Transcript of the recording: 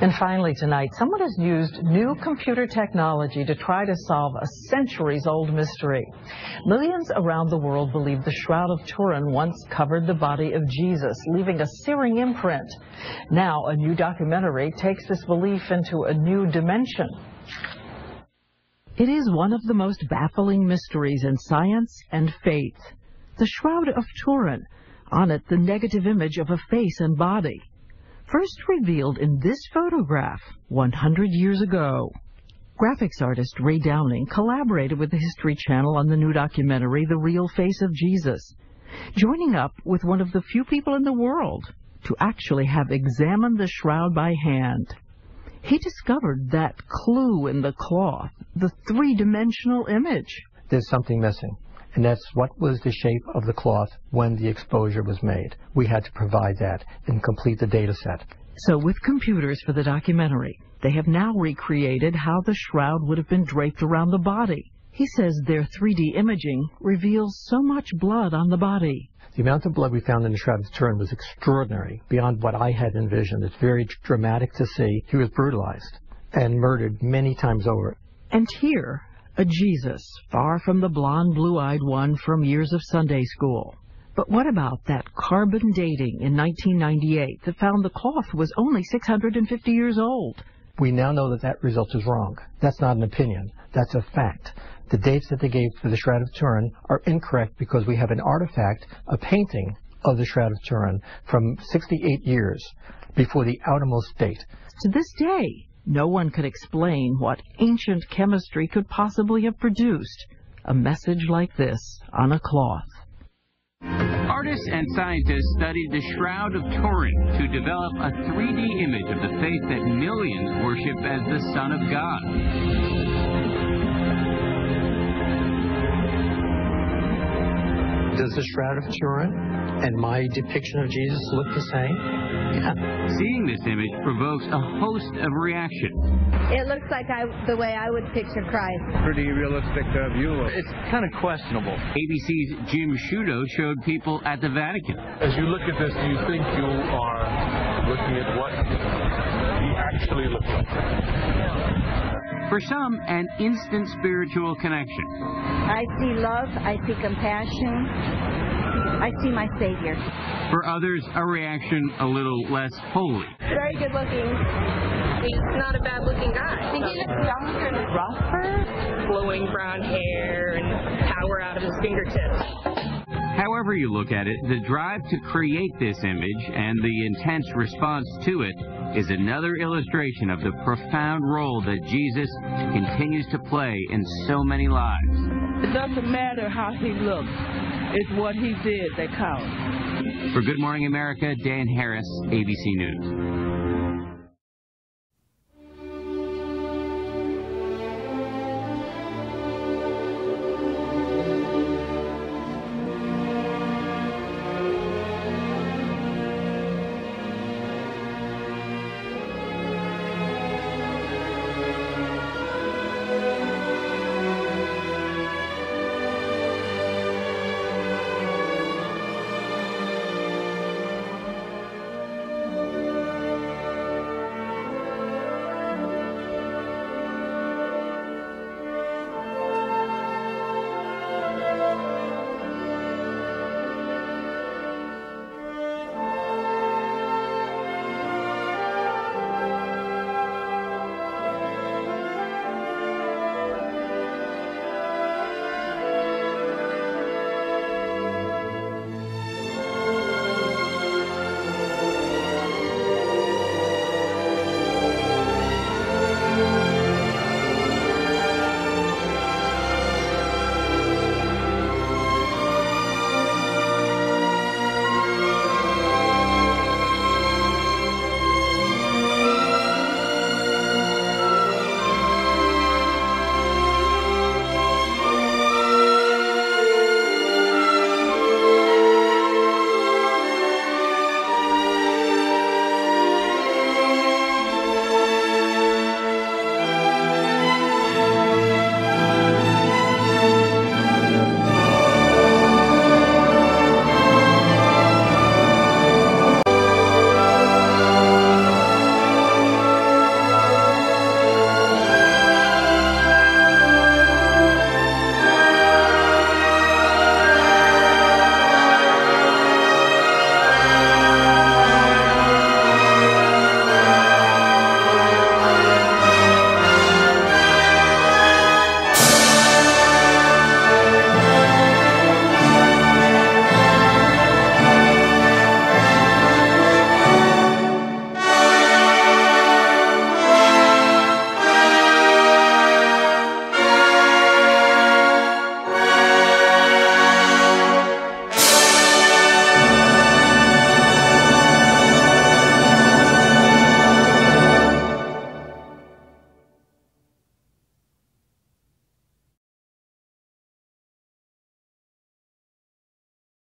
And finally tonight, someone has used new computer technology to try to solve a centuries-old mystery. Millions around the world believe the Shroud of Turin once covered the body of Jesus, leaving a searing imprint. Now, a new documentary takes this belief into a new dimension. It is one of the most baffling mysteries in science and faith. The Shroud of Turin, on it the negative image of a face and body. First revealed in this photograph 100 years ago. Graphics artist Ray Downing collaborated with the History Channel on the new documentary, The Real Face of Jesus, joining up with one of the few people in the world to actually have examined the shroud by hand. He discovered that clue in the cloth, the three-dimensional image. There's something missing, and that's what was the shape of the cloth when the exposure was made. We had to provide that and complete the data set. So with computers for the documentary, they have now recreated how the shroud would have been draped around the body. He says their 3D imaging reveals so much blood on the body. The amount of blood we found in the Shroud of Turin was extraordinary, beyond what I had envisioned. It's very dramatic to see. He was brutalized and murdered many times over. And here, a Jesus, far from the blonde, blue-eyed one from years of Sunday school. But what about that carbon dating in 1998 that found the cloth was only 650 years old? We now know that that result is wrong. That's not an opinion. That's a fact. The dates that they gave for the Shroud of Turin are incorrect because we have an artifact, a painting of the Shroud of Turin from 68 years before the outermost date. To this day, no one could explain what ancient chemistry could possibly have produced a message like this on a cloth. Artists and scientists studied the Shroud of Turin to develop a 3D image of the faith that millions worship as the Son of God. Does the Shroud of Turin and my depiction of Jesus look the same? Yeah. Seeing this image provokes a host of reactions. It looks like the way I would picture Christ. Pretty realistic view. It's kind of questionable. ABC's Jim Shroud showed people at the Vatican. As you look at this, do you think you are looking at what he actually looks like? For some, an instant spiritual connection. I see love, I see compassion, I see my Savior. For others, a reaction a little less holy. Very good looking. He's not a bad looking guy. He looks younger and rougher. Flowing brown hair and power out of his fingertips. However you look at it, the drive to create this image and the intense response to it is another illustration of the profound role that Jesus continues to play in so many lives. It doesn't matter how he looks. It's what he did that counts. For Good Morning America, Dan Harris, ABC News.